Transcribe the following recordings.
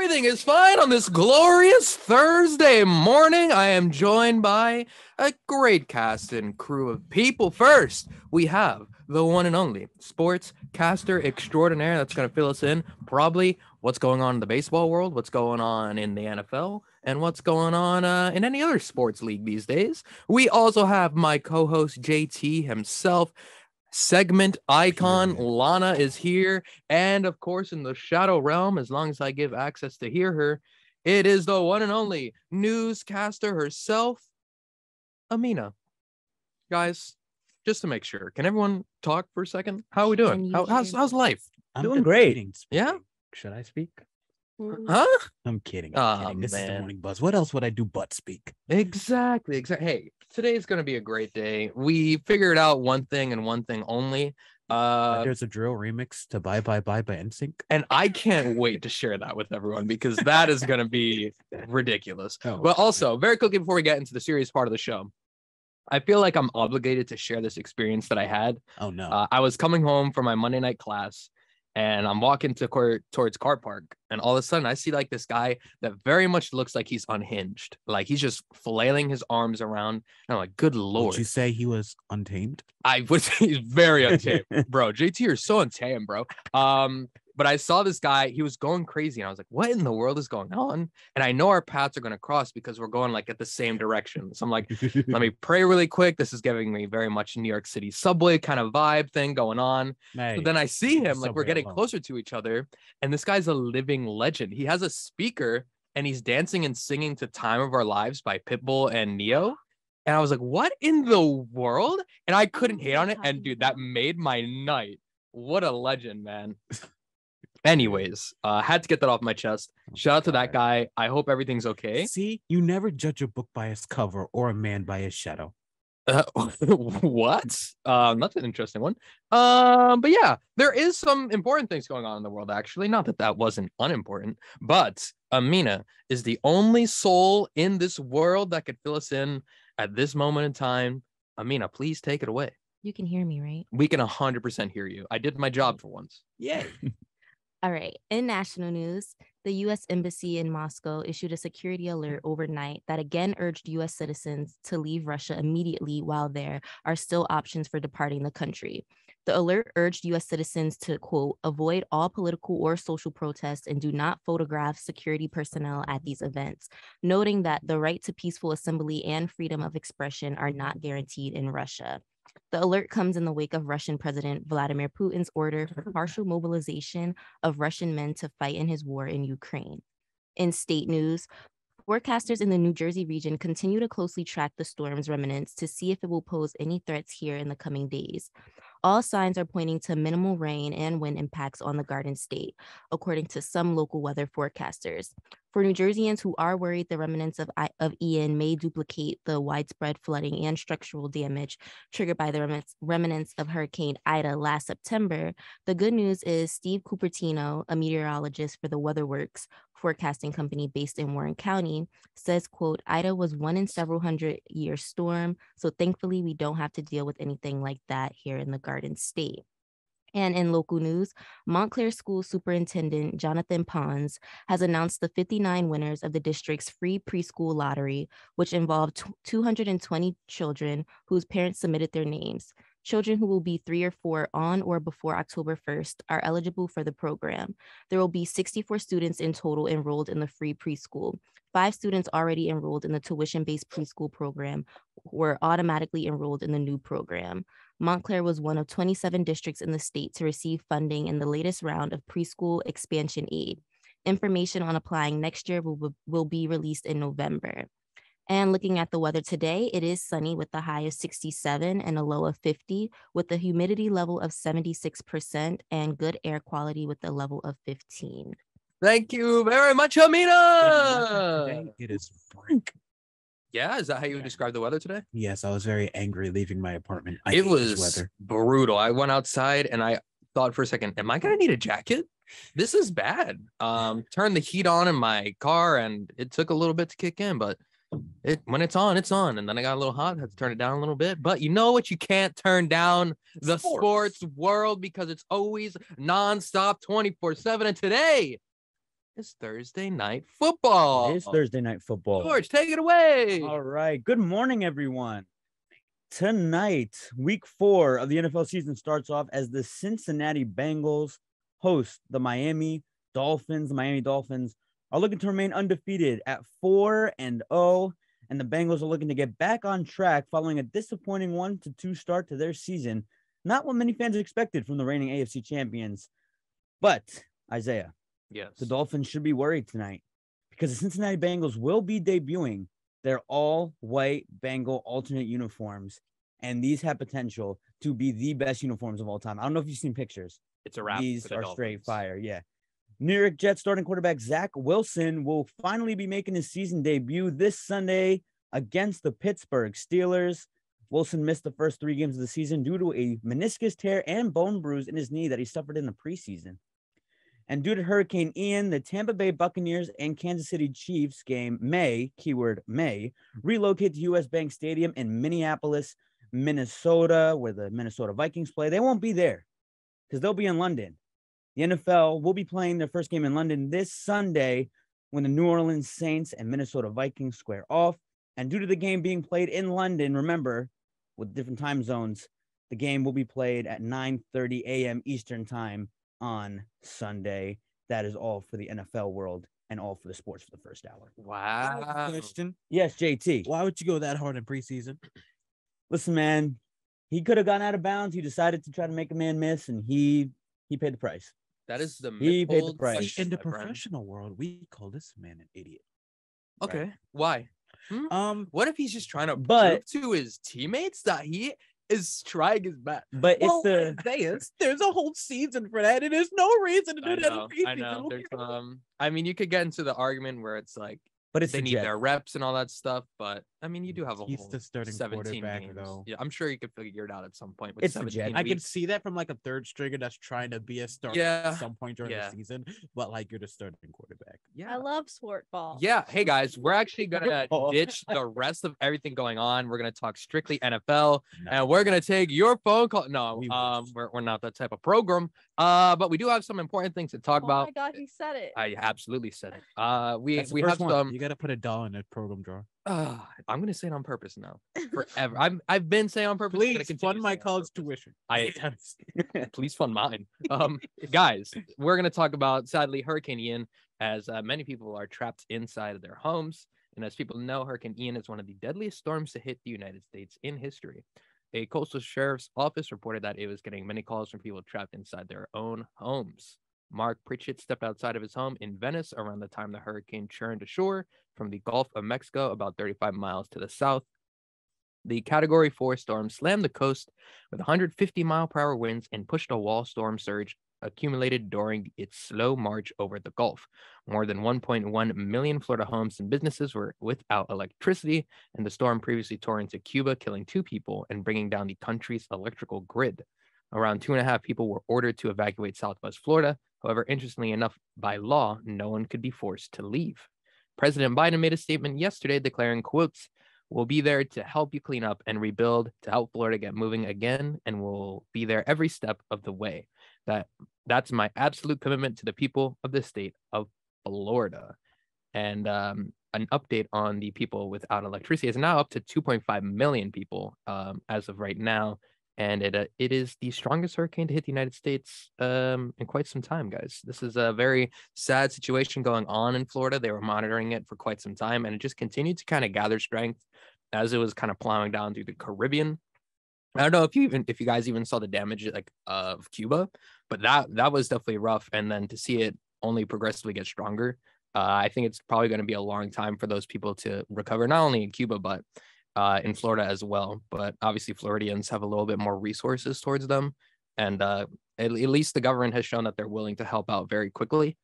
Everything is fine on this glorious Thursday morning. I am joined by a great cast and crew of people. First, we have the one and only sports caster extraordinaire that's going to fill us in probably what's going on in the baseball world, what's going on in the NFL, and what's going on in any other sports league these days. We also have my co-host JT himself. Segment icon Lana is here, and of course in the shadow realm, as long as I give access to hear her, it is the one and only newscaster herself, Amina. Guys, just to make sure, can everyone talk for a second? How are we doing? How's life? I'm doing great. Yeah. Should I speak? Huh? I'm kidding. Oh, This is the man. morning buzz. What else would I do but speak? Exactly. Hey, today's gonna be a great day. We figured out one thing and one thing only. There's a drill remix to Bye Bye Bye by NSYNC. And I can't wait to share that with everyone because that is going to be ridiculous. Oh, but also, very quickly before we get into the serious part of the show, I feel like I'm obligated to share this experience that I had. Oh, no. I was coming home from my Monday night class, and I'm walking towards car park, and all of a sudden I see like this guy that very much looks like he's unhinged. Like he's just flailing his arms around. And I'm like, good Lord. Would you say he was untamed? I would say he's very untamed, bro. JT, you're so untamed, bro. But I saw this guy, he was going crazy, and I was like, what in the world is going on? And I know our paths are going to cross because we're going like at the same direction. So I'm like, let me pray really quick. This is giving me very much New York City subway kind of vibe thing going on. Hey, so then I see him, like we're getting alone. closer to each other, and this guy's a living legend. He has a speaker, and he's dancing and singing to Time of Our Lives by Pitbull and Neo. And I was like, what in the world? And I couldn't hate on it. And dude, that made my night. What a legend, man. Anyways, had to get that off my chest. Shout out to that guy. I hope everything's okay. See, you never judge a book by its cover or a man by his shadow. What? That's an interesting one. But yeah, there is some important things going on in the world, actually. Not that that wasn't unimportant, but Amina is the only soul in this world that could fill us in at this moment in time. Amina, please take it away. You can hear me, right? We can 100% hear you. I did my job for once. Yay. All right. In national news, the U.S. Embassy in Moscow issued a security alert overnight that again urged U.S. citizens to leave Russia immediately while there are still options for departing the country. The alert urged U.S. citizens to, quote, avoid all political or social protests and do not photograph security personnel at these events, noting that the right to peaceful assembly and freedom of expression are not guaranteed in Russia. The alert comes in the wake of Russian President Vladimir Putin's order for partial mobilization of Russian men to fight in his war in Ukraine. In state news, forecasters in the New Jersey region continue to closely track the storm's remnants to see if it will pose any threats here in the coming days. All signs are pointing to minimal rain and wind impacts on the Garden State, according to some local weather forecasters. For New Jerseyans who are worried the remnants of Ian may duplicate the widespread flooding and structural damage triggered by the remnants of Hurricane Ida last September, the good news is Steve Cupertino, a meteorologist for the WeatherWorks forecasting company based in Warren County, says, quote, Ida was one in several hundred-year storm, so thankfully we don't have to deal with anything like that here in the Garden State. And in local news, Montclair School Superintendent Jonathan Pons has announced the 59 winners of the district's free preschool lottery, which involved 220 children whose parents submitted their names. Children who will be 3 or 4 on or before October 1st are eligible for the program. There will be 64 students in total enrolled in the free preschool. 5 students already enrolled in the tuition-based preschool program were automatically enrolled in the new program. Montclair was one of 27 districts in the state to receive funding in the latest round of preschool expansion aid. Information on applying next year will be released in November. And looking at the weather today, it is sunny with a high of 67 and a low of 50, with a humidity level of 76% and good air quality with a level of 15. Thank you very much, Amina. Today it is freak. Yeah, is that how you would describe the weather today? Yes, I was very angry leaving my apartment. It was brutal. I went outside and I thought for a second, am I gonna need a jacket? This is bad. Turned the heat on in my car and it took a little bit to kick in, but when it's on, it's on. And then I got a little hot, had to turn it down a little bit. But you know what? You can't turn down the sports world because it's always nonstop 24/7. And today is Thursday Night Football. It is Thursday Night Football. George, take it away. All right. Good morning, everyone. Tonight, week 4 of the NFL season starts off as the Cincinnati Bengals host the Miami Dolphins. The Miami Dolphins are looking to remain undefeated at 4-0, and the Bengals are looking to get back on track following a disappointing 1-2 start to their season. Not what many fans expected from the reigning AFC champions. But, Isaiah, Yes. the Dolphins should be worried tonight because the Cincinnati Bengals will be debuting their all-white Bengal alternate uniforms, and these have potential to be the best uniforms of all time. I don't know if you've seen pictures. It's a wrap. These for the are Dolphins. straight fire, yeah. New York Jets starting quarterback Zach Wilson will finally be making his season debut this Sunday against the Pittsburgh Steelers. Wilson missed the first 3 games of the season due to a meniscus tear and bone bruise in his knee that he suffered in the preseason. And due to Hurricane Ian, the Tampa Bay Buccaneers and Kansas City Chiefs game may, keyword may, relocate to U.S. Bank Stadium in Minneapolis, Minnesota, where the Minnesota Vikings play. They won't be there because they'll be in London. The NFL will be playing their first game in London this Sunday when the New Orleans Saints and Minnesota Vikings square off. And due to the game being played in London, remember, with different time zones, the game will be played at 9:30 a.m. Eastern time on Sunday. That is all for the NFL world and all for the sports for the first hour. Wow. Question. Yes, JT. Why would you go that hard in preseason? Listen, man, he could have gone out of bounds. He decided to try to make a man miss, and he paid the price. That is the He paid the myth-old price. question, In the my friend. professional world, we call this man an idiot. Okay. Right. Why? What if he's just trying to But- prove to his teammates that he is trying his best? But well, it's the there's a whole season for that, and there's no reason to do that in preseason. I know. There's I mean, you could get into the argument where it's like but it's they the need Jets. their reps and all that stuff, but I mean, you do have a He's whole the starting 17 quarterback, games. though. Yeah, I'm sure you could figure it out at some point. With It's the 17 Jets. I can weeks. see that from like a third stringer that's trying to be a starter Yeah, at some point during yeah. the season, but like you're the starting quarterback. Yeah. I love sport ball. Yeah. Hey guys, we're actually gonna Oh. ditch the rest of everything going on. We're gonna talk strictly NFL, No. and we're gonna take your phone call. No, We wish. we're not that type of program. But we do have some important things to talk Oh about. my god, he said it. I absolutely said it. We That's the we first have one. some. You gotta put $1 in the program drawer. I'm gonna say it on purpose now. Forever. I've been saying on purpose. I'm gonna Please continue fund my saying it on college purpose. tuition. Please fund mine. Guys, we're gonna talk about sadly Hurricane Ian, as many people are trapped inside of their homes. And as people know, Hurricane Ian is one of the deadliest storms to hit the United States in history. A coastal sheriff's office reported that it was getting many calls from people trapped inside their own homes. Mark Pritchett stepped outside of his home in Venice around the time the hurricane churned ashore from the Gulf of Mexico, about 35 miles to the south. The Category 4 storm slammed the coast with 150-mile-per-hour winds and pushed a wall storm surge accumulated during its slow march over the Gulf. More than 1.1 million Florida homes and businesses were without electricity, and the storm previously tore into Cuba, killing 2 people and bringing down the country's electrical grid. Around 2.5 people were ordered to evacuate Southwest Florida. However, interestingly enough, by law, no one could be forced to leave. President Biden made a statement yesterday declaring, quotes, "We'll be there to help you clean up and rebuild, to help Florida get moving again, and we'll be there every step of the way. That's my absolute commitment to the people of the state of Florida." And an update on the people without electricity is now up to 2.5 million people as of right now. And it is the strongest hurricane to hit the United States in quite some time, guys. This is a very sad situation going on in Florida. They were monitoring it for quite some time, and it just continued to kind of gather strength as it was kind of plowing down through the Caribbean. I don't know if you guys even saw the damage of Cuba, but that was definitely rough. And then to see it only progressively get stronger, I think it's probably going to be a long time for those people to recover, not only in Cuba, but in Florida as well. But obviously Floridians have a little bit more resources towards them. And at least the government has shown that they're willing to help out very quickly,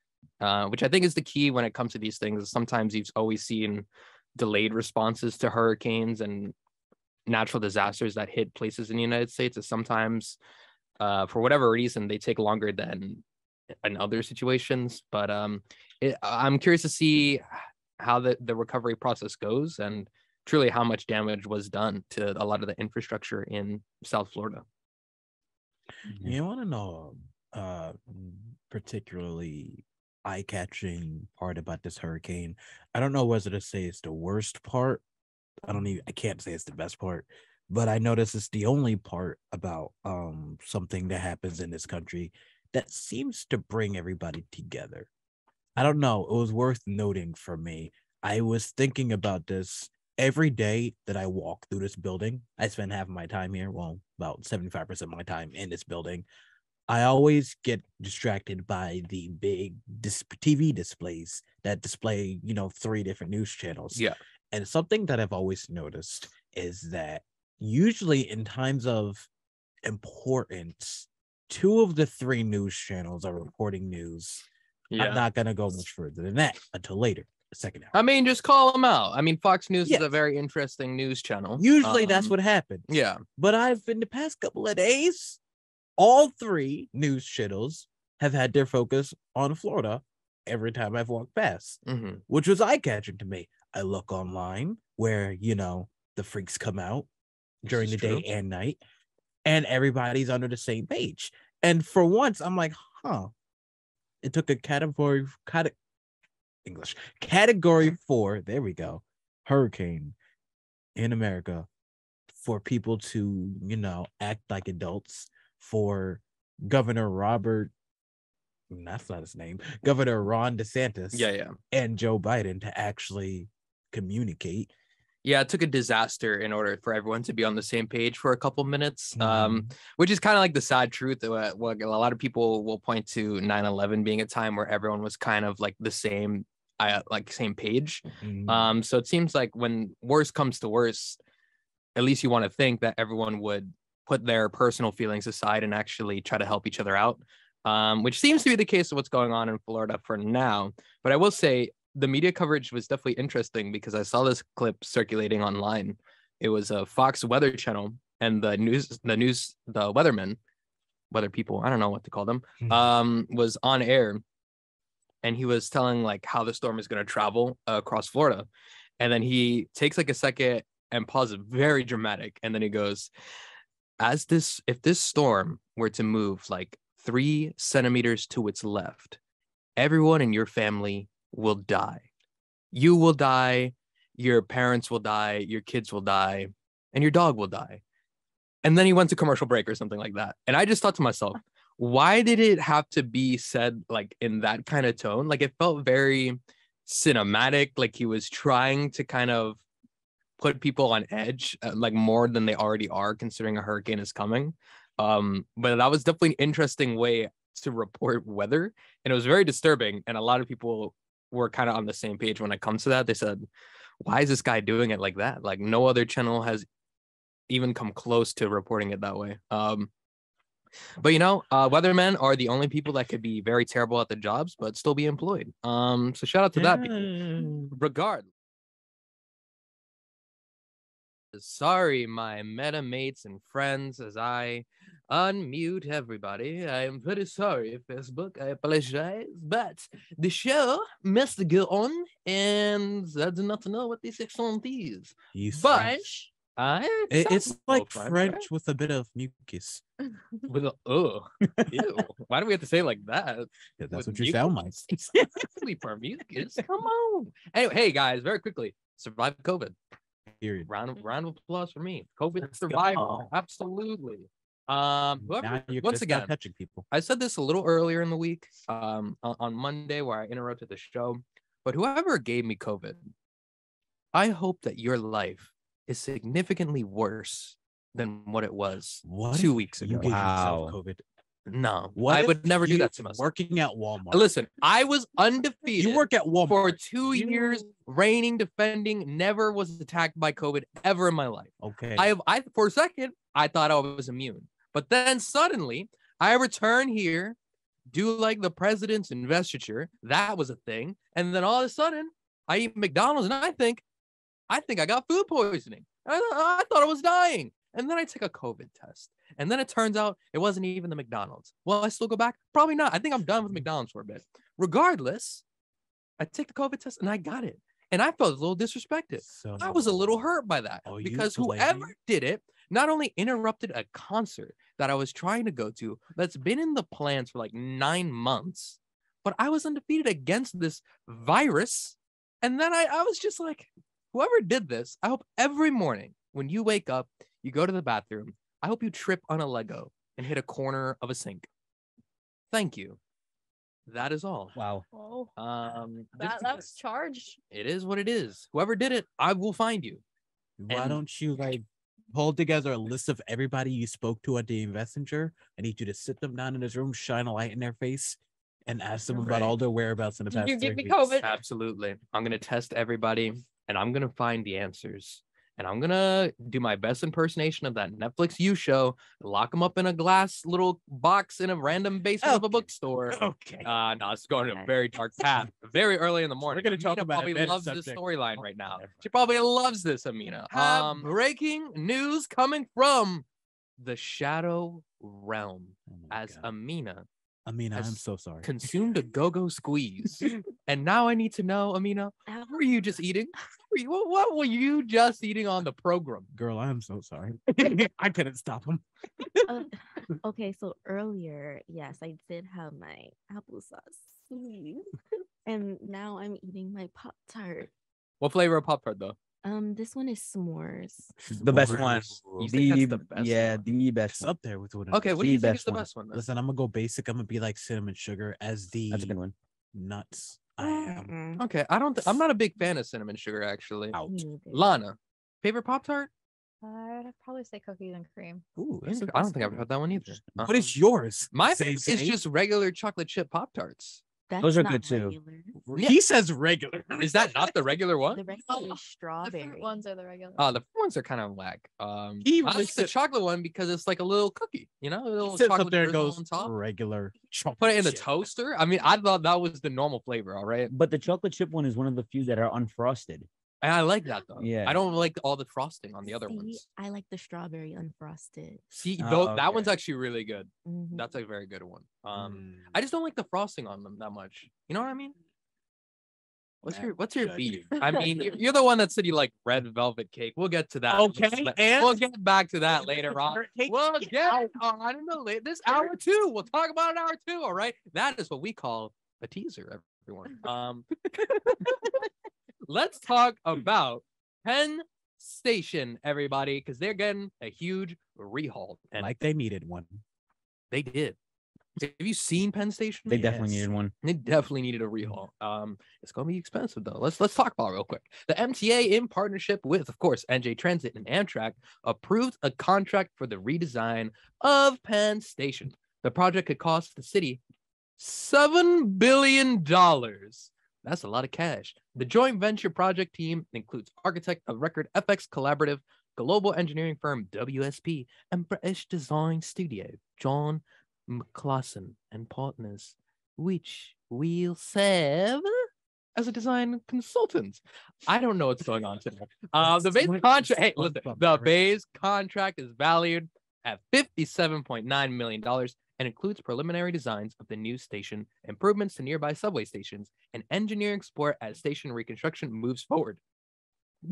which I think is the key when it comes to these things. Sometimes you've always seen delayed responses to hurricanes and natural disasters that hit places in the United States. Is sometimes, for whatever reason, they take longer than in other situations. But I'm curious to see how the recovery process goes and truly how much damage was done to a lot of the infrastructure in South Florida. You want to know particularly eye-catching part about this hurricane. I don't know whether to say it's the worst part. I can't say it's the best part, but I notice it's the only part about something that happens in this country that seems to bring everybody together. I don't know. It was worth noting for me. I was thinking about this every day that I walk through this building. I spend half of my time here. Well, about 75% of my time in this building. I always get distracted by the big TV displays that display, 3 different news channels. Yeah. And something that I've always noticed is that usually in times of importance, 2 of the 3 news channels are reporting news. Yeah. I'm not going to go much further than that until later, the second hour. I mean, just call them out. I mean, Fox News Yes. is a very interesting news channel. Usually that's what happens. Yeah. But in the past couple of days, all 3 news channels have had their focus on Florida every time I've walked past, which was eye-catching to me. I look online where, the freaks come out during the day and night, and everybody's under the same page. And for once, I'm like, it took a category 4, there we go, hurricane in America for people to, act like adults, for Governor Governor Ron DeSantis and Joe Biden to actually communicate. Yeah, it took a disaster in order for everyone to be on the same page for a couple minutes, which is kind of like the sad truth. What a lot of people will point to 9/11 being a time where everyone was kind of like the same page. So it seems like when worse comes to worse, at least you want to think that everyone would put their personal feelings aside and actually try to help each other out, which seems to be the case of what's going on in Florida for now. But I will say, the media coverage was definitely interesting because I saw this clip circulating online. It was a Fox Weather Channel, and the weathermen, weather people, I don't know what to call them, was on air, and he was telling like how the storm is going to travel across Florida, and then he takes like a second and pauses, very dramatic, and then he goes, if this storm were to move like 3 centimeters to its left, everyone in your family will die. You will die, your parents will die, your kids will die, and your dog will die. And then he went to commercial break or something like that. And I just thought to myself, why did it have to be said like in that kind of tone? Like it felt very cinematic, like he was trying to kind of put people on edge, like more than they already are, considering a hurricane is coming. But that was definitely an interesting way to report weather, and it was very disturbing. And a lot of people were kind of on the same page when it comes to that. They said, why is this guy doing it like that? Like no other channel has even come close to reporting it that way. But weathermen are the only people that could be very terrible at the jobs but still be employed. So shout out to that people. Regardless. Sorry, my meta mates and friends, as I unmute everybody. I am very sorry, Facebook. I apologize, but the show must go on, and I do not know what this accent is. French? It's like French right? With a bit of mucus. With a ew. Why do we have to say it like that? Yeah, that's what you sound like. Sleep our mucus. Come on. Anyway, hey guys, very quickly, survived COVID. Period. Round of applause for me. COVID survivor. Absolutely. Once again, touching people. I said this a little earlier in the week, on Monday, where I interrupted the show. But whoever gave me COVID, I hope that your life is significantly worse than what it was 2 weeks ago. Wow. COVID. No, I would never do that to myself. Working at Walmart. Listen, I was undefeated. You work at Walmart for 2 years, reigning, defending, never was attacked by COVID ever in my life. Okay. I for a second, I thought I was immune. But then suddenly, I return here, do like the president's investiture. That was a thing. And then all of a sudden, I eat McDonald's and I think I got food poisoning. I thought I was dying. And then I take a COVID test. And then it turns out it wasn't even the McDonald's. Will I still go back? Probably not. I think I'm done with McDonald's for a bit. Regardless, I take the COVID test and I got it. And I felt a little disrespected. So, I was a little hurt by that because whoever did it not only interrupted a concert that I was trying to go to that's been in the plans for like 9 months, but I was undefeated against this virus. And then I was just like, whoever did this, I hope every morning when you wake up, you go to the bathroom, I hope you trip on a Lego and hit a corner of a sink. Thank you. That is all. Wow. Oh, Just that was charged. it is what it is. Whoever did it, I will find you. Why And- don't you like pull together a list of everybody you spoke to at the messenger? I need you to sit them down in this room, shine a light in their face, and ask them about Right. all their whereabouts in the Did past you give 3 me weeks. COVID? Absolutely. I'm going to test everybody and I'm going to find the answers. And I'm going to do my best impersonation of that Netflix U show, lock them up in a glass little box in a random basement of a Okay. bookstore. Okay. No, it's going to a very dark path. Very early in the morning. We're gonna talk Amina about a probably better loves this subject. storyline right now. Never She probably loves this, Amina. Breaking news coming from the Shadow Realm Oh my as God. Amina Amina, I'm has so sorry. consumed a go-go squeeze. And now I need to know, Amina, what were you just eating? What were you just eating on the program? Girl, I'm so sorry. I couldn't stop him. Okay, so earlier, yes, I did have my applesauce. And now I'm eating my Pop-Tart. What flavor of Pop-Tart, though? This one is s'mores. The best one. You think that's the best yeah, one? the best It's one. up there with one. Okay, what do The you think best is the one. best one? Then? Listen, I'm gonna go basic. I'm gonna be like cinnamon sugar as the That's a good one. nuts. I am Mm-mm, Okay, I'm not a big fan of cinnamon sugar, actually. out. me neither. Lana, favorite Pop-Tart? I'd probably say cookies and cream. Ooh, I don't think I've had that one either. What is yours? My Say, favorite is say. just regular chocolate chip Pop-Tarts. That's Those are not good too. regular. Yeah. He says regular. Is that not the regular one? The regular is The strawberry. fruit ones are the regular. The fruit ones are kind of whack. He I like likes the it. chocolate one because it's like a little cookie, a little Sits chocolate up there and drizzle goes on top. regular. Put it in the chip. toaster. I mean, I thought that was the normal flavor. All right, But the chocolate chip one is one of the few that are unfrosted. and I like that though. Yeah. I don't like all the frosting on the other See, ones. I like the strawberry unfrosted. See, Oh, though, that okay. one's actually really good. Mhm. That's a very good one. Mm. I just don't like the frosting on them that much. You know what I mean? What's That your judge. beef? I mean, you're the one that said you like red velvet cake. We'll get to that. Okay, and- we'll get back to that later on. Hey, We'll get on in this hour two. We'll talk about an hour two. All right, that is what we call a teaser, everyone. Let's talk about Penn Station, everybody, because they're getting a huge rehaul, and like they needed one. they did. Have you seen Penn Station? They definitely Yes. needed one. They definitely needed a rehaul. It's gonna be expensive though. Let's talk about it real quick. The MTA, in partnership with, of course, NJ Transit and Amtrak, approved a contract for the redesign of Penn Station. The project could cost the city $7 billion. That's a lot of cash. The joint venture project team includes architect of record FX Collaborative, global engineering firm WSP, and British design studio John McClasson and partners, which will serve as a design consultant. I don't know what's going on today. The base contract. Hey, listen, the base contract is valued at $57.9 million and includes preliminary designs of the new station, improvements to nearby subway stations, and engineering support as station reconstruction moves forward.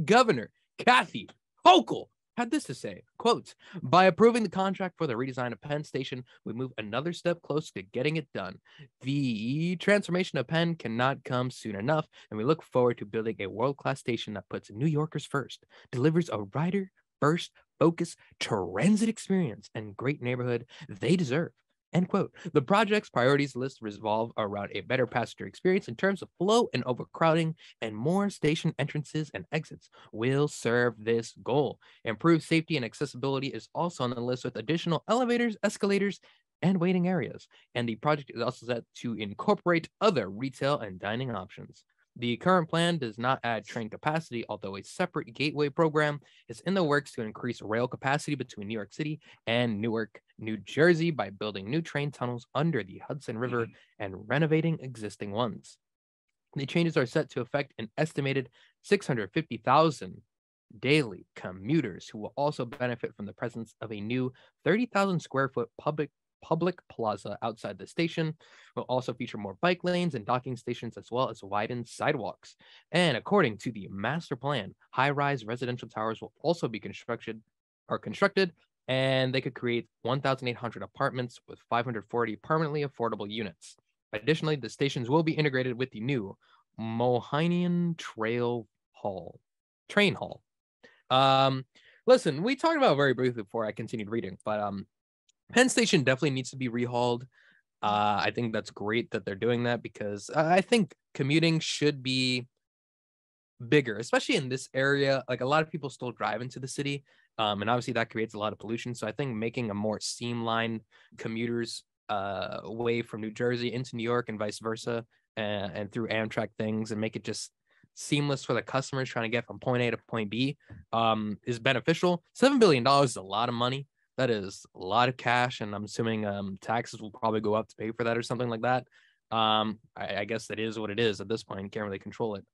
Governor Kathy Hochul had this to say, quote, by approving the contract for the redesign of Penn Station, we move another step closer to getting it done. The transformation of Penn cannot come soon enough, and we look forward to building a world-class station that puts New Yorkers first, delivers a rider-first focus transit experience and great neighborhood they deserve. End quote. The project's priorities list revolve around a better passenger experience in terms of flow and overcrowding, and more station entrances and exits will serve this goal. Improved safety and accessibility is also on the list with additional elevators, escalators, and waiting areas. And the project is also set to incorporate other retail and dining options. The current plan does not add train capacity, although a separate gateway program is in the works to increase rail capacity between New York City and Newark, New Jersey by building new train tunnels under the Hudson River and renovating existing ones. The changes are set to affect an estimated 650,000 daily commuters who will also benefit from the presence of a new 30,000 square foot public plaza outside the station. Will also feature more bike lanes and docking stations, as well as widened sidewalks. And according to the master plan, high-rise residential towers will also be constructed, and they could create 1,800 apartments with 540 permanently affordable units. Additionally, the stations will be integrated with the new Mohinian Train Hall. Listen, we talked about it very briefly before I continued reading, but Penn Station definitely needs to be rehauled. I think that's great that they're doing that because I think commuting should be bigger, especially in this area. Like a lot of people still drive into the city, and obviously that creates a lot of pollution. So I think making a more streamlined commuters way from New Jersey into New York and vice versa, and through Amtrak things, and make it just seamless for the customers trying to get from point A to point B, is beneficial. $7 billion is a lot of money. That is a lot of cash, and I'm assuming taxes will probably go up to pay for that or something like that. I guess that is what it is at this point. Can't really control it.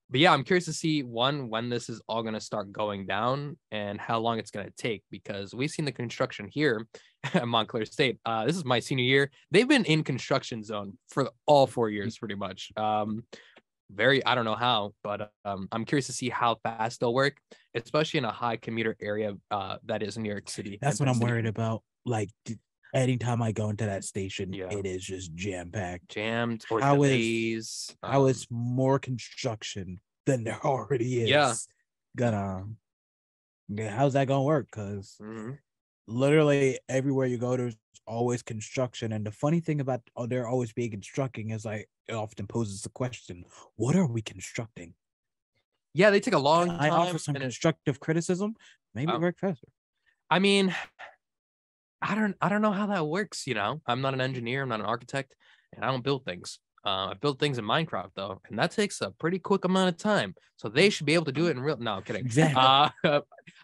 But yeah, I'm curious to see when this is all going to start going down and how long it's going to take, because we've seen the construction here at Montclair State. This is my senior year. They've been in construction zone for all 4 years, pretty much. I don't know how, but I'm curious to see how fast they'll work, especially in a high commuter area that is New York City. That's what I'm worried about. Like, anytime I go into that station, it is just jammed or how delays. How is more construction than there already is? How's that gonna work? Because literally everywhere you go, there's always construction. And the funny thing about there always being constructing is like it often poses the question, what are we constructing? Yeah, they take a long time. I offer some constructive criticism. Maybe work faster. I mean, I don't know how that works. I'm not an engineer, I'm not an architect, and I don't build things. I build things in Minecraft though, and that takes a pretty quick amount of time. So they should be able to do it in real. No, I'm kidding. Exactly.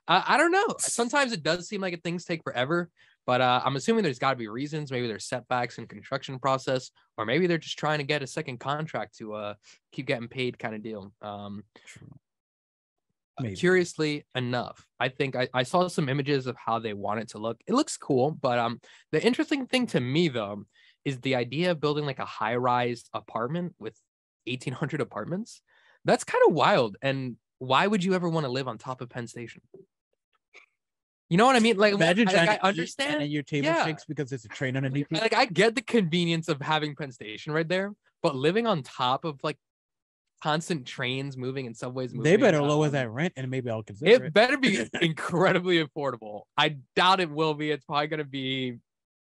I don't know. Sometimes it does seem like things take forever, but I'm assuming there's got to be reasons. Maybe there's setbacks in construction process, or maybe they're just trying to get a second contract to keep getting paid, kind of deal. Curiously enough, I think I saw some images of how they want it to look. It looks cool, but the interesting thing to me though is the idea of building like a high-rise apartment with 1,800 apartments. That's kind of wild. And why would you ever want to live on top of Penn Station? You know what I mean? Like, imagine I understand. And your table shakes because there's a train underneath you. Like, I get the convenience of having Penn Station right there, but living on top of like constant trains moving and subways moving, they better lower that rent, and maybe I'll consider it. It better be incredibly affordable. I doubt it will be. It's probably gonna be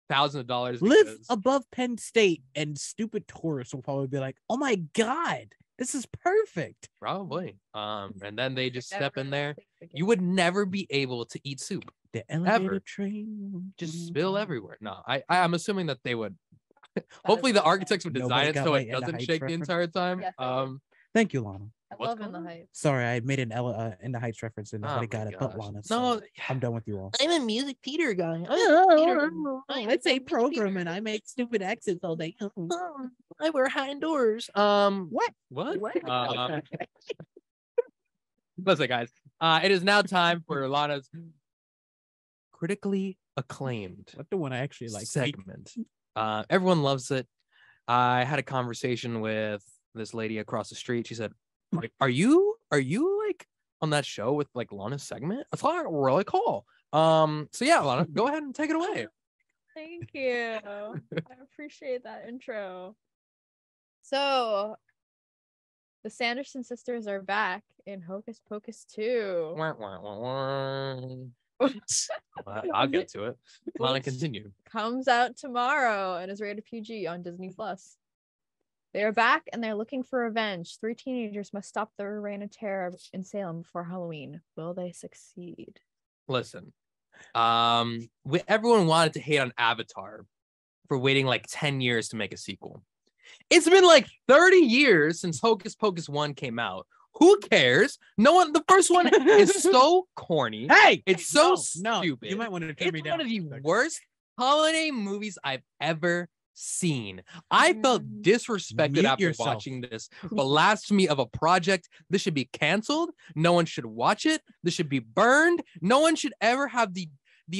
thousands of dollars. Live above Penn State, and stupid tourists will probably be like, "Oh my god, this is perfect." Probably. And then they just step in there. You would never be able to eat soup. The elevator train just spill everywhere. No, I'm assuming that they would. Hopefully, the architects would design it so it doesn't shake the entire time. Yes, thank you, Lana. I love In the Heights. Sorry, I made an In the Heights reference and nobody got it but Lana. So I'm done with you all. I'm a music theater guy. I say program and I make stupid accents all day. I wear hat indoors. What? Listen, guys. It is now time for Lana's critically acclaimed. What the one I actually like segment. Everyone loves it. I had a conversation with this lady across the street. She said, like, are you like on that show with like Lana's segment? That's like really cool. So yeah, Lana, go ahead and take it away. Thank you. I appreciate that intro. So the Sanderson sisters are back in Hocus Pocus 2. I'll get to it. Lana, continue. Comes out tomorrow and is rated PG on Disney Plus. They are back and they're looking for revenge. 3 teenagers must stop the reign of terror in Salem before Halloween. Will they succeed? Listen, everyone wanted to hate on Avatar for waiting like 10 years to make a sequel. It's been like 30 years since Hocus Pocus 1 came out. Who cares? No one. The first one is so corny. Hey, it's so stupid. You might want to turn me down. It's one of the worst holiday movies I've ever seen. I felt disrespected after watching this. Blasphemy of a project. This should be canceled. No one should watch it. This should be burned. No one should ever have the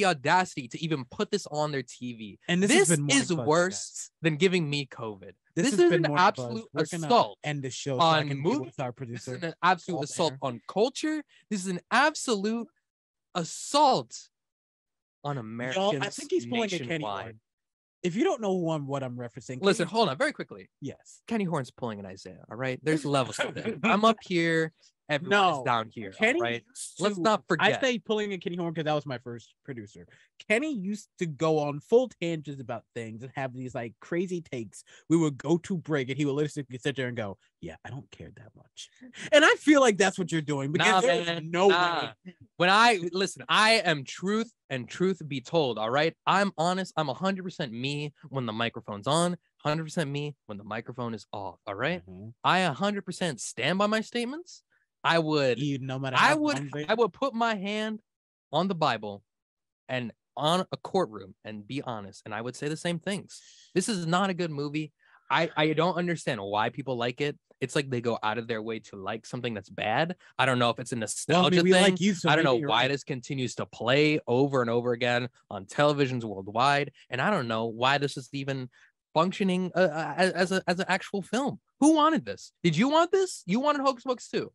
audacity to even put this on their TV. And this is worse than giving me COVID. This is an absolute assault and the show on movies. This is an absolute assault on culture. This is an absolute assault on Americans. I think he's pulling a Kenny Ward. If you don't know what I'm referencing, Listen, hold on, very quickly. yes, Kenny Horn's pulling an Isaiah. All right, there's levels to this. I'm up here. Everyone is No, down here. Kenny Right? used Let's to- not I forget. say pulling a Kenny Horn because that was my first producer. Kenny used to go on full tangents about things and have these like crazy takes. We would go to break and he would literally sit there and go, "Yeah, I don't care that much." And I feel like that's what you're doing because there's man, no nah. way. When I listen, I am truth and truth be told. All right, I'm honest. I'm 100% me when the microphone's on. 100% me when the microphone is off. All right, I 100% stand by my statements. I would. No matter I how would. long they- I would put my hand on the Bible and on a courtroom and be honest, and I would say the same things. This is not a good movie. I don't understand why people like it. It's like they go out of their way to like something that's bad. I don't know if it's a nostalgia we thing. like you, so I don't know maybe you're why right. this continues to play over and over again on televisions worldwide, and I don't know why this is even functioning as an actual film. Who wanted this? Did you want this? You wanted Hocus Pocus too?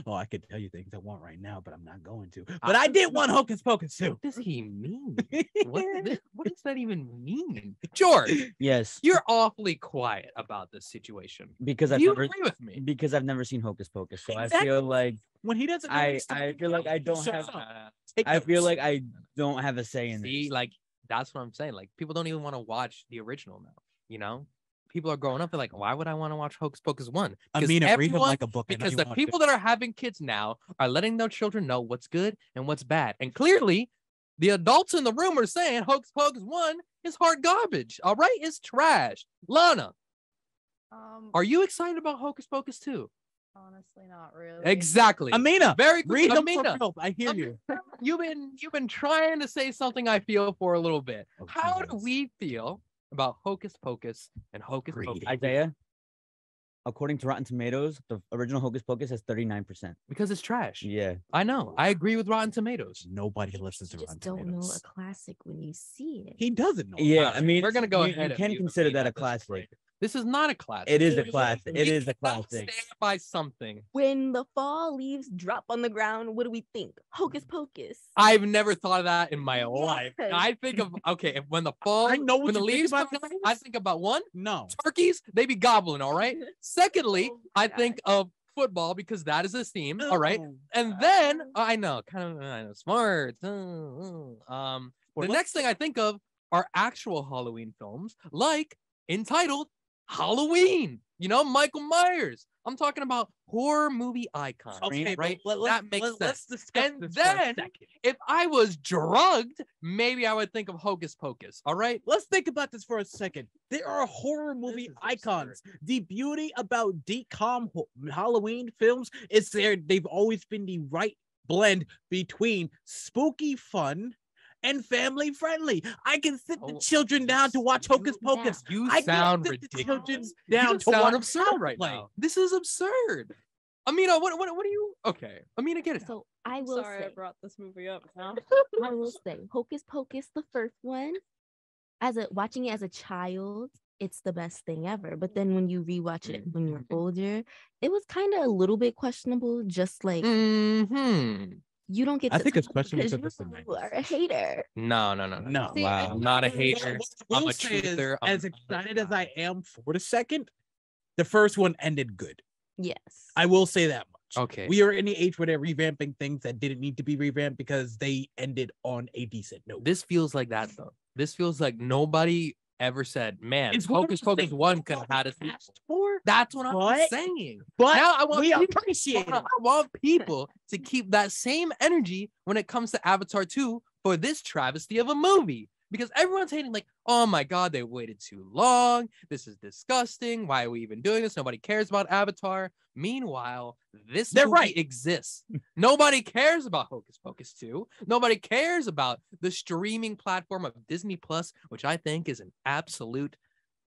Oh, I could tell you things I want right now, but I'm not going to. But I did want Hocus Pocus too. What does he mean? What does that even mean? George, Yes, you're awfully quiet about this situation. because Do I've you never agree with me? because I've never seen Hocus Pocus, so I Exactly. feel like When he doesn't, know I his stuff, I feel like I don't shut have up. Take I feel notes. like I don't have a say in See, this. like that's what I'm saying. Like people don't even want to watch the original now. You know, people are growing up. They're like, why would I want to watch Hocus Pocus 1? I Because mean, read him everyone- like a book. I know because you the want people to. that are having kids now are letting their children know what's good and what's bad. And clearly, the adults in the room are saying Hocus Pocus 1 is hard garbage. All right, it's trash. Lana, are you excited about Hocus Pocus 2? Honestly, not really. Exactly. Amina, Very quick. read them Amina, for help. I hear you. you've been trying to say something I feel for a little bit. Oh, How do Jesus. we feel about Hocus Pocus and Hocus Read Pocus? it. Isaiah, according to Rotten Tomatoes, the original Hocus Pocus has 39%. Because it's trash. Yeah. I know. I agree with Rotten Tomatoes. Nobody listens to You just Rotten don't know Tomatoes. a classic when you see it. He doesn't know. Yeah, Alright, I mean, we're gonna go you, ahead. You and can mute consider Amina that a at this classic. point. This is not a classic. It is a classic. It You is a cannot classic. Stand by something. When the fall leaves drop on the ground, what do we think? Hocus Pocus. I've never thought of that in my life. Yes. I think of okay, if when the fall, I know what when the you think leaves come about down, this. I think about one, No. turkeys, they be gobbling, all right. Secondly, Oh I my think of football because that is a theme, all right. Oh. And then I know, I know, smart. Well, The let's- next thing I think of are actual Halloween films, like entitled Halloween. You know, Michael Myers. I'm talking about horror movie icons. Okay, right? but That makes let's sense. discuss And this then- for a second. If I was drugged, maybe I would think of Hocus Pocus. All right. Let's think about this for a second. There are horror movie icons. The beauty about decom Halloween films is they've always been the right blend between spooky fun and family friendly. I can sit the Oh, children down to watch Hocus Yeah. Pocus. You I can sound sit the children ridiculous. down You to sound watch absurd Child's right Play. now. This is absurd. Amina, what do you? Okay, Amina, get it. So I I'm will sorry I say, brought this movie up now. I will say, Hocus Pocus, the first one, watching it as a child, it's the best thing ever. But then when you rewatch it when you're older, it was kind of a little bit questionable. Just like Mm-hmm. you don't get. I to think it's talk questionable because because it's the you 90s. are a hater. No. No. See, Wow. I'm not a really- hater. What I I'm will a say is, truther. I'm as not a excited as I guy. am for the second, the first one ended good. Yes. I will say that much. Okay. We are in the age where they're revamping things that didn't need to be revamped because they ended on a decent note. This feels like that though. This feels like nobody ever said, "Man, It's one of Hocus the Pocus things 1 could have had a sequel." asked for, That's what I'm but- saying. but Now I want we people- appreciate it. I want people to keep that same energy when it comes to Avatar 2 for this travesty of a movie. Because everyone's hating, like, oh my God, they waited too long. This is disgusting. Why are we even doing this? Nobody cares about Avatar. Meanwhile, this They're movie right. exists. Nobody cares about Hocus Pocus 2. Nobody cares about the streaming platform of Disney Plus, which I think is an absolute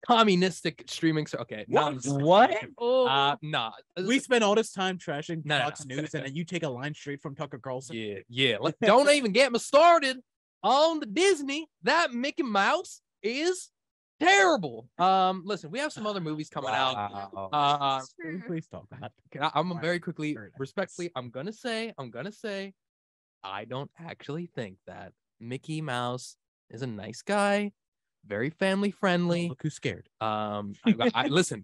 communistic streaming. Okay, now I'm just- What? Oh, nah. We spend all this time trashing No, no, Fox no. News, and then you take a line straight from Tucker Carlson. Yeah. Don't even get me started on the Disney. That Mickey Mouse is terrible. Listen, we have some other movies coming out. Wow. Can we please talk about I'm very quickly, Very nice. respectfully, I'm gonna say, I don't actually think that Mickey Mouse is a nice guy. very family friendly. Look who's scared. Listen,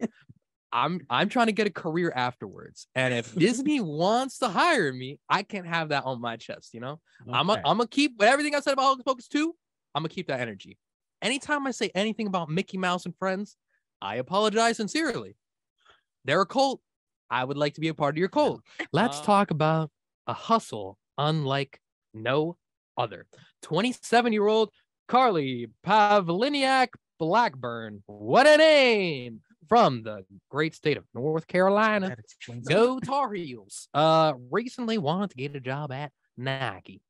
I'm trying to get a career afterwards, and if Disney wants to hire me, I can't have that on my chest. I'm gonna keep everything I said about Hocus Pocus 2. I'm gonna keep that energy. Anytime I say anything about Mickey Mouse and friends, I apologize sincerely. They're a cult. I would like to be a part of your cult. Let's talk about a hustle unlike no other. 27-year-old Carly Pavliniak Blackburn. What a name! From the great state of North Carolina. Go Tar Heels. Recently wanted to get a job at Nike.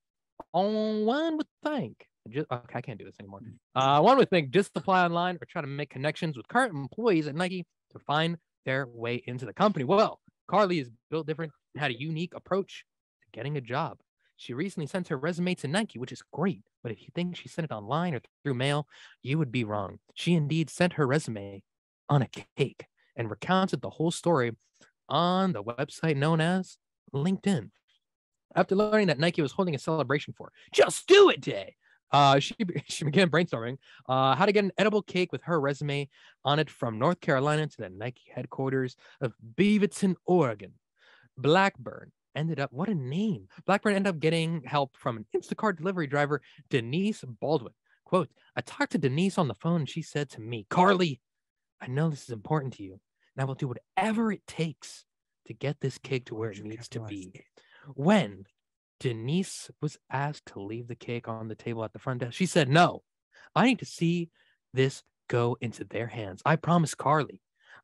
One would think. I can't do this anymore. One would think just apply online or try to make connections with current employees at Nike to find their way into the company. Well, Carly is built different and had a unique approach to getting a job. She recently sent her resume to Nike, which is great. But if you think she sent it online or through mail, you would be wrong. She indeed sent her resume on a cake and recounted the whole story on the website known as LinkedIn. After learning that Nike was holding a celebration for Just Do It Day, she began brainstorming how to get an edible cake with her resume on it from North Carolina to the Nike headquarters of Beaverton, Oregon. Blackburn ended up getting help from an Instacart delivery driver, Denise Baldwin. Quote, I talked to Denise on the phone and she said to me, Carly, I know this is important to you, and I will do whatever it takes to get this cake to where it needs to be. When Denise was asked to leave the cake on the table at the front desk, she said, no, I need to see this go into their hands. I promised Carly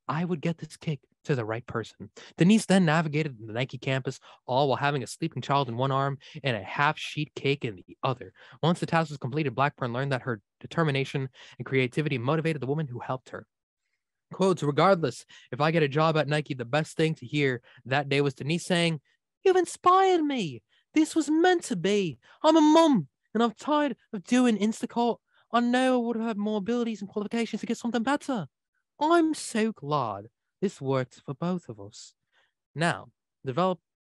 I would get this cake to the right person. Denise then navigated the Nike campus, all while having a sleeping child in one arm and a half-sheet cake in the other. Once the task was completed, Blackburn learned that her determination and creativity motivated the woman who helped her. Quotes, regardless, if I get a job at Nike, the best thing to hear that day was Denise saying, you've inspired me. This was meant to be. I'm a mum, and I'm tired of doing Instacart. I know I would have more abilities and qualifications to get something better. I'm so glad this worked for both of us. Now,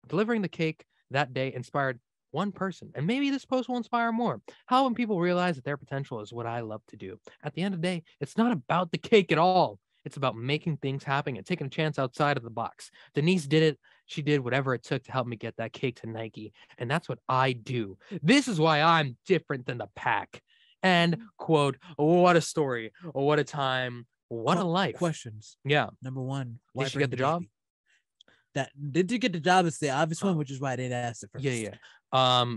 delivering the cake that day inspired one person, and maybe this post will inspire more. How when people realize that their potential is what I love to do. At the end of the day, it's not about the cake at all. It's about making things happen and taking a chance outside of the box. Denise did it. She did whatever it took to help me get that cake to Nike. And that's what I do. This is why I'm different than the pack. And quote, what a story. What a time. What a life. Questions. Yeah. Number one. Did she get the job? Did you get the job? Is the obvious one, which is why I didn't ask it first. Yeah.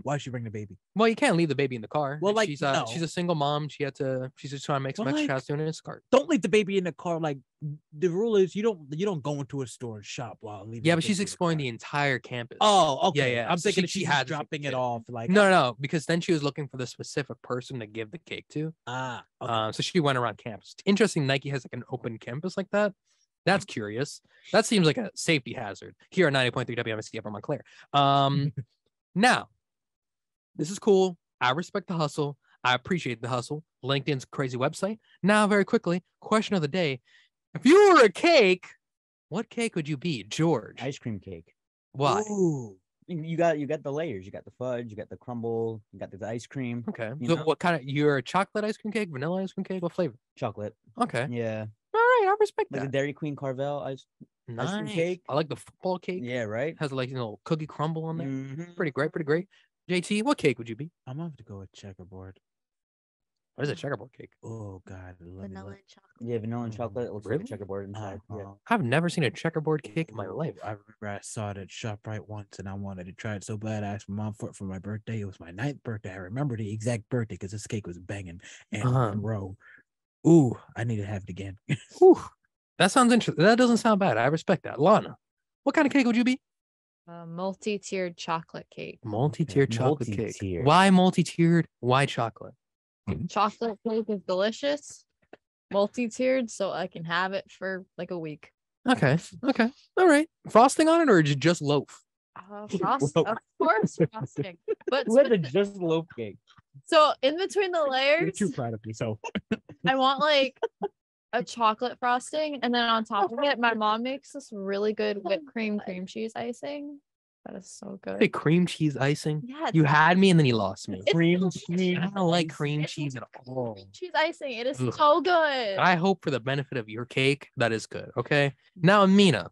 Why'd she bring the baby? Well, you can't leave the baby in the car. Well, like, she's a single mom. She's just trying to make some extra cash doing it in his car. Don't leave the baby in the car. Like, the rule is you don't go into a store and shop while leaving. Yeah, but she's exploring the entire campus. Oh, okay. Yeah. I'm So thinking she she's had dropping it off. Like, no, because then she was looking for the specific person to give the cake to. Okay. So she went around campus. Interesting. Nike has like an open campus like that. That's curious. That seems like a safety hazard. Here at 90.3 WMSC up in Montclair. Now, this is cool. I respect the hustle. I appreciate the hustle. LinkedIn's crazy website. Now, very quickly, question of the day. If you were a cake, what cake would you be, George? Ice cream cake. Why? Ooh. You got the layers. You got the fudge. You got the crumble. You got the ice cream. Okay. You So know? what kind of, you're a chocolate ice cream cake, vanilla ice cream cake? What flavor? Chocolate. Okay. Yeah. All right. I respect Like that. the Dairy Queen Carvel ice cream Nice. cake. I like the football cake. Yeah, right. Has like a little cookie crumble on there. Mhm. Pretty great. JT, what cake would you be? I'm gonna have to go with checkerboard. What is a checkerboard cake? Oh God, let me Vanilla look. and chocolate. Yeah, vanilla and chocolate. It looks like Really? a checkerboard inside. Yeah. I've never seen a checkerboard cake in my life. I remember I saw it at ShopRite once and I wanted to try it so bad. I asked my mom for it for my birthday. It was my 9th birthday. I remember the exact birthday because this cake was banging. And Monroe. Ooh, I need to have it again. Whew. That sounds interesting. That doesn't sound bad. I respect that. Lana, what kind of cake would you be? Multi-tiered chocolate cake. Multi-tiered chocolate cake. Multi-tiered. Why multi-tiered? Why chocolate? Chocolate cake is delicious. Multi-tiered, so I can have it for like a week. Okay. All right. Frosting on it or just loaf? Of course, frosting. But With a just loaf cake. so in between the You're layers, too proud of yourself. I want like a chocolate frosting, and then on top of it, my mom makes this really good whipped cream cheese icing. That is so Hey, good. cream cheese icing. Yeah, You had me and then you lost me. Cream cheese. I don't like cream cheese at all. Cream cheese icing. It is Ugh. so good. I hope for the benefit of your cake, that is good. Okay. Now, Amina,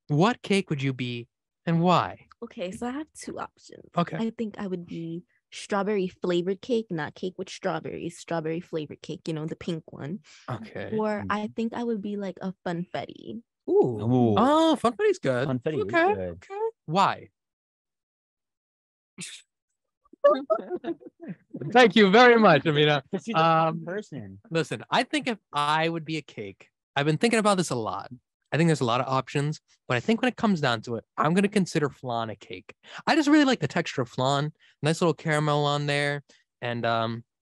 what cake would you be and why? Okay, so I have two options. Okay. I think I would be strawberry flavored cake, not cake with strawberries, strawberry flavored cake, the pink one. Okay. Or I think I would be like a funfetti. Ooh. Ooh. Oh, funfetti's good. Funfetti is Okay. good. Okay. Why? Thank you very much, Amina. Because she's a fun person. Listen, I think if I would be a cake, I've been thinking about this a lot. I think there's a lot of options, but I think when it comes down to it, I'm going to consider flan a cake. I just really like the texture of flan. Nice little caramel on there. And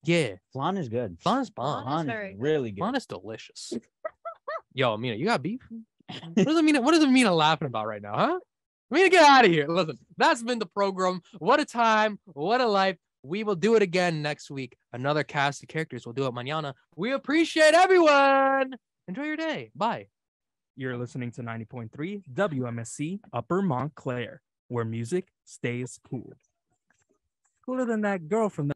yeah, Flan is good. flan is bomb. Flan is Flan very is good. really good. Flan is delicious. Yo, Amina, you got beef? What is Amina laughing about right now, huh? Amina, get out of here. Listen, that's been the program. What a time. What a life. We will do it again next week. Another cast of characters. We'll do it mañana. We appreciate everyone. Enjoy your day. Bye. You're listening to 90.3 WMSC Upper Montclair, where music stays cool. Cooler than that girl from